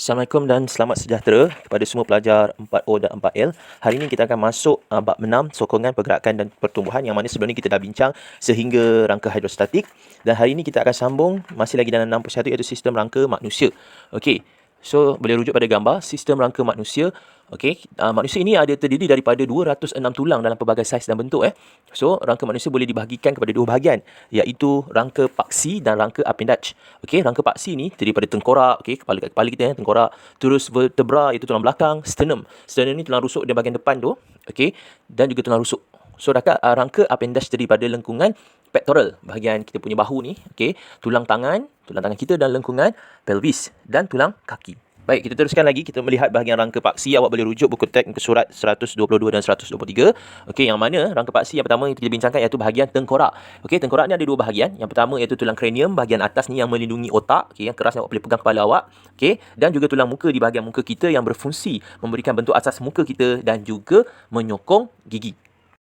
Assalamualaikum dan selamat sejahtera kepada semua pelajar 4O dan 4L. Hari ini kita akan masuk bab 6, sokongan, pergerakan dan pertumbuhan, yang mana sebelum ni kita dah bincang sehingga rangka hidrostatik. Dan hari ini kita akan sambung masih lagi dalam 61, iaitu sistem rangka manusia. Okey. So, boleh rujuk pada gambar sistem rangka manusia. Okey, manusia ini terdiri daripada 206 tulang dalam pelbagai saiz dan bentuk. So, rangka manusia boleh dibahagikan kepada dua bahagian, iaitu rangka paksi dan rangka appendage. Okey, rangka paksi ni terdiri daripada tengkorak, okey, kepala kita tengkorak, terus vertebra iaitu tulang belakang, sternum. Sternum ni tulang rusuk di bahagian depan tu, okey, dan juga tulang rusuk. So, rangka appendage terdiri daripada lengkungan pectoral, bahagian kita punya bahu ni, okey, tulang tangan kita dan lengkungan pelvis dan tulang kaki. Baik, kita teruskan lagi. Kita melihat bahagian rangka paksi. Awak boleh rujuk buku teks ke surat 122 dan 123. Okey, yang mana rangka paksi yang pertama yang kita bincangkan iaitu bahagian tengkorak. Okey, tengkorak ni ada dua bahagian. Yang pertama iaitu tulang kranium, bahagian atas ni yang melindungi otak, okey, yang keras yang awak boleh pegang kepala awak. Okey, dan juga tulang muka di bahagian muka kita yang berfungsi memberikan bentuk asas muka kita dan juga menyokong gigi.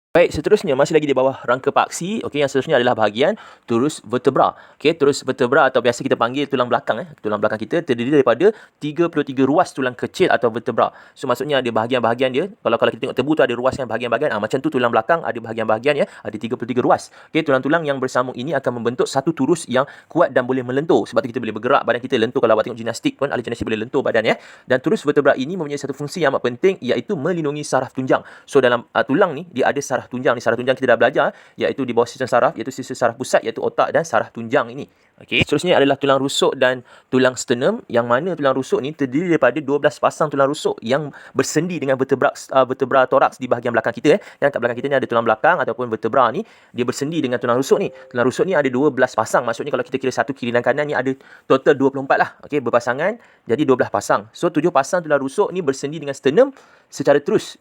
Baik, seterusnya masih lagi di bawah rangka paksi. Okey, yang seterusnya adalah bahagian turus vertebra. Okey, turus vertebra atau biasa kita panggil tulang belakang. Tulang belakang kita terdiri daripada 33 ruas tulang kecil atau vertebra. So, maksudnya ada bahagian-bahagian dia. Kalau kita tengok tebu tu ada ruaskan bahagian-bahagian. Macam tu tulang belakang ada bahagian-bahagian, ya. Ada 33 ruas. Okey, tulang-tulang yang bersambung ini akan membentuk satu turus yang kuat dan boleh melentur. Sebab tu kita boleh bergerak badan kita lentur. Kalau awak tengok gimnastik pun, ahli gimnastik boleh lentur badan, ya. Dan turus vertebra ini mempunyai satu fungsi yang amat penting, iaitu melindungi saraf tunjang. So, dalam tulang ni dia ada saraf tunjang ni. Saraf tunjang kita dah belajar, iaitu di bawah sistem saraf, iaitu sistem saraf pusat, iaitu otak dan saraf tunjang ini. Okey. Seterusnya adalah tulang rusuk dan tulang sternum, yang mana tulang rusuk ni terdiri daripada 12 pasang tulang rusuk yang bersendi dengan vertebra toraks di bahagian belakang kita. Yang kat belakang kita ni ada tulang belakang ataupun vertebra ni, dia bersendi dengan tulang rusuk ni. Tulang rusuk ni ada 12 pasang. Maksudnya kalau kita kira satu kiri dan kanan ni ada total 24 lah. Okey, berpasangan jadi 12 pasang. So, 7 pasang tulang rusuk ni bersendi dengan sternum secara terus.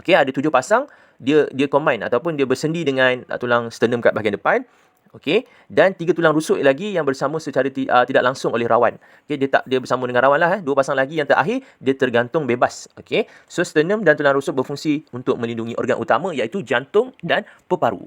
Okey, ada 7 pasang, dia combine ataupun dia bersendi dengan tulang sternum kat bahagian depan. Okey, dan 3 tulang rusuk lagi yang bersambung secara tidak langsung oleh rawan. Okey, dia bersambung dengan rawan lah. 2 pasang lagi yang terakhir dia tergantung bebas. Okey, so sternum dan tulang rusuk berfungsi untuk melindungi organ utama, iaitu jantung dan peparu.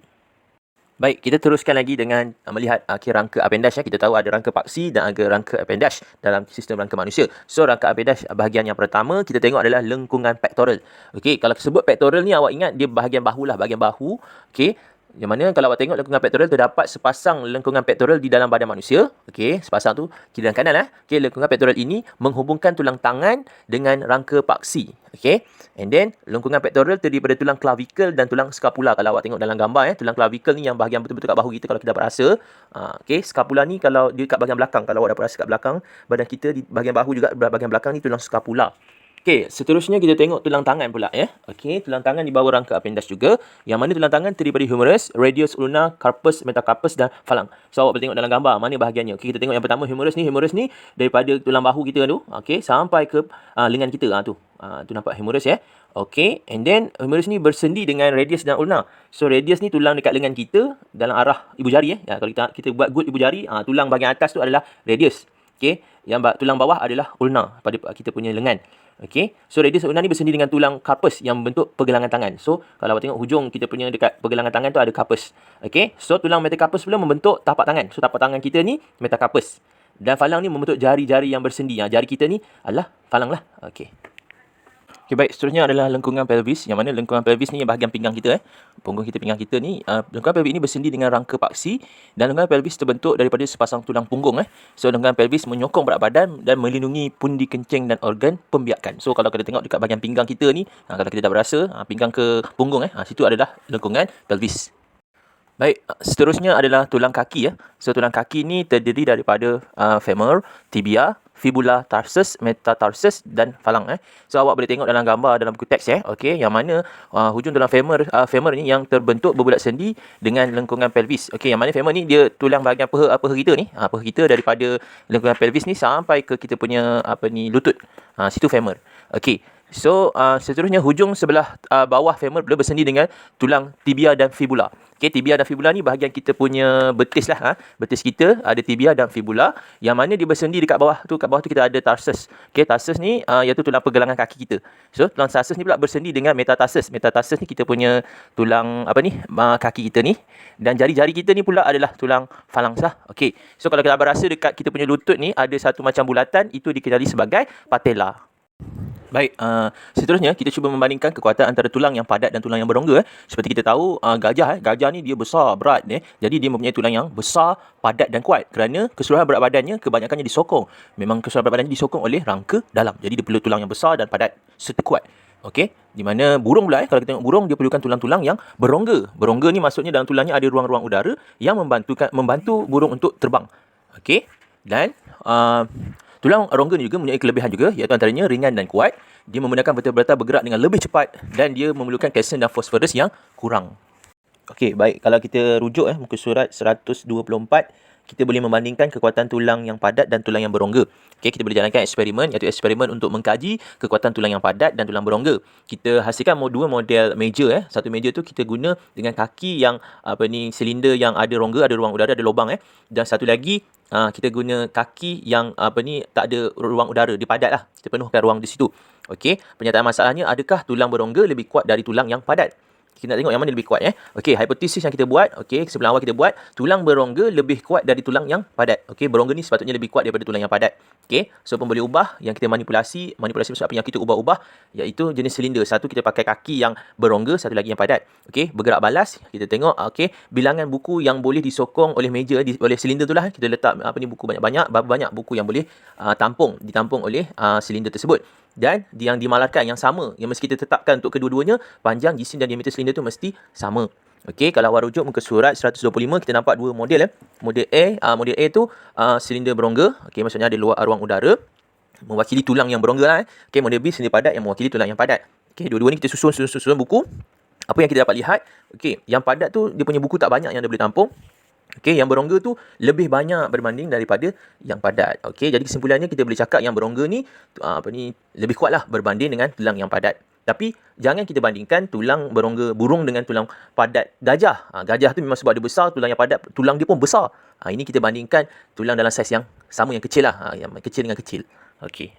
Baik, kita teruskan lagi dengan melihat rangka appendage. Kita tahu ada rangka paksi dan ada rangka appendage dalam sistem rangka manusia. So, rangka appendage bahagian yang pertama kita tengok adalah lengkungan pectoral. Okey, kalau sebut pectoral ni awak ingat dia bahagian bahu lah, bahagian bahu. Okey, yang mana kalau awak tengok lengkungan pectoral, terdapat sepasang lengkungan pectoral di dalam badan manusia. Okey, sepasang tu kiri dan kanan lah. Okey, lengkungan pectoral ini menghubungkan tulang tangan dengan rangka paksi. Okey, and then lengkungan pectoral terdiri daripada tulang clavicle dan tulang scapula. Kalau awak tengok dalam gambar, tulang clavicle ni yang bahagian betul-betul kat bahu kita kalau kita dapat rasa. Okey, scapula ni kalau dia kat bahagian belakang. Kalau awak dapat rasa kat belakang badan kita, di bahagian bahu juga, bahagian belakang ni tulang scapula. Okey, seterusnya kita tengok tulang tangan pula, ya. Okey, tulang tangan di bawah rangka appendage juga, yang mana tulang tangan terdiri daripada humerus, radius, ulna, carpus, metacarpus dan falang. So, awak boleh tengok dalam gambar mana bahagiannya. Okey, kita tengok yang pertama humerus ni daripada tulang bahu kita tu, okey, sampai ke lengan kita. Tu nampak humerus, ya. Okey, and then humerus ni bersendi dengan radius dan ulna. So, radius ni tulang dekat lengan kita dalam arah ibu jari, ya. Kalau kita buat good ibu jari, tulang bahagian atas tu adalah radius. Okey, yang tulang bawah adalah ulna pada kita punya lengan. Okey, so radius ulna ni bersendi dengan tulang carpus yang membentuk pergelangan tangan. So, kalau awak tengok hujung kita punya dekat pergelangan tangan tu ada carpus. Okey, so tulang metacarpus pula membentuk tapak tangan. So, tapak tangan kita ni metacarpus. Dan falang ni membentuk jari-jari yang bersendi. Jari kita ni adalah falang lah. Okey. Okey, baik, seterusnya adalah lengkungan pelvis, yang mana lengkungan pelvis ni yang bahagian pinggang kita, punggung kita, pinggang kita ni, lengkungan pelvis ini bersendi dengan rangka paksi, dan lengkungan pelvis terbentuk daripada sepasang tulang punggung. So, lengkungan pelvis menyokong berat badan dan melindungi pundi kencing dan organ pembiakan. So, kalau kita tengok dekat bahagian pinggang kita ni, kalau kita dah berasa pinggang ke punggung, situ adalah lengkungan pelvis. Baik, seterusnya adalah tulang kaki. So, tulang kaki ni terdiri daripada femur, tibia, fibula, tarsus, metatarsus dan falang. So, awak boleh tengok dalam gambar dalam buku teks, okey, yang mana hujung tulang femur ni yang terbentuk berbulat sendi dengan lengkungan pelvis. Okey, yang mana femur ni dia tulang bahagian paha kita ni, paha kita daripada lengkungan pelvis ni sampai ke kita punya lutut. Situ femur. Okey, So, seterusnya hujung sebelah bawah femur bersendi dengan tulang tibia dan fibula. Okey, tibia dan fibula ni bahagian kita punya betis lah. Betis kita ada tibia dan fibula. Yang mana dia bersendi dekat bawah tu. Kat bawah tu kita ada tarsus. Okey, tarsus ni iaitu tulang pergelangan kaki kita. So, tulang tarsus ni pula bersendi dengan metatarsus. Metatarsus ni kita punya tulang kaki kita ni. Dan jari-jari kita ni pula adalah tulang phalanx lah. Okey. So, kalau kita berasa dekat kita punya lutut ni ada satu macam bulatan, itu dikenali sebagai patella. Baik, seterusnya kita cuba membandingkan kekuatan antara tulang yang padat dan tulang yang berongga. Seperti kita tahu, gajah ni dia besar, berat. Jadi dia mempunyai tulang yang besar, padat dan kuat. Kerana keseluruhan berat badannya kebanyakannya disokong. Memang keseluruhan berat badannya disokong oleh rangka dalam. Jadi dia perlu tulang yang besar dan padat serta kuat. Okey, di mana burung pula kalau kita tengok burung, dia perlukan tulang-tulang yang berongga. Berongga ni maksudnya dalam tulangnya ada ruang-ruang udara yang membantu burung untuk terbang. Okey, dan tulang rongga ni juga mempunyai kelebihan juga, iaitu antaranya ringan dan kuat. Dia membenarkan vertebrata bergerak dengan lebih cepat dan dia memerlukan kalsium dan fosforus yang kurang. Okey, baik. Kalau kita rujuk muka surat 124, kita boleh membandingkan kekuatan tulang yang padat dan tulang yang berongga. Okey, kita boleh jalankan eksperimen, iaitu eksperimen untuk mengkaji kekuatan tulang yang padat dan tulang berongga. Kita hasilkan dua model meja. Satu meja tu kita guna dengan kaki yang silinder yang ada rongga, ada ruang udara, ada lubang. Dan satu lagi kita guna kaki yang tak ada ruang udara, dia padat lah. Kita penuhkan ruang di situ. Okey, pernyataan masalahnya, adakah tulang berongga lebih kuat dari tulang yang padat? Kita nak tengok yang mana lebih kuat. Okey, hipotesis yang kita buat, sebelum awal kita buat, tulang berongga lebih kuat dari tulang yang padat. Okey, berongga ni sepatutnya lebih kuat daripada tulang yang padat. Okey, so pun boleh ubah, yang kita manipulasi maksud apa yang kita ubah-ubah, iaitu jenis silinder. Satu kita pakai kaki yang berongga, satu lagi yang padat. Okey, bergerak balas, kita tengok bilangan buku yang boleh disokong oleh meja, oleh silinder tu lah. Kita letak buku banyak-banyak, berapa banyak buku yang boleh ditampung oleh silinder tersebut. Dan yang dimalarkan yang sama, yang mesti kita tetapkan untuk kedua-duanya, panjang, jisim dan diameter silinder tu mesti sama. Okey, kalau awal rujuk muka surat 125, kita nampak dua model. Model A tu silinder berongga. Okey, maksudnya ada ruang udara, mewakili tulang yang berongga lah. Okey, model B silinder padat yang mewakili tulang yang padat. Okey, dua-dua ni kita susun buku. Apa yang kita dapat lihat, okey, yang padat tu dia punya buku tak banyak yang dia boleh tampung. Okey, yang berongga tu lebih banyak berbanding daripada yang padat. Okey, jadi kesimpulannya kita boleh cakap yang berongga ni lebih kuatlah berbanding dengan tulang yang padat. Tapi jangan kita bandingkan tulang berongga burung dengan tulang padat gajah. Gajah tu memang sebab dia besar, tulang yang padat, tulang dia pun besar. Ini kita bandingkan tulang dalam saiz yang sama, yang kecil lah. Yang kecil dengan kecil. Okey.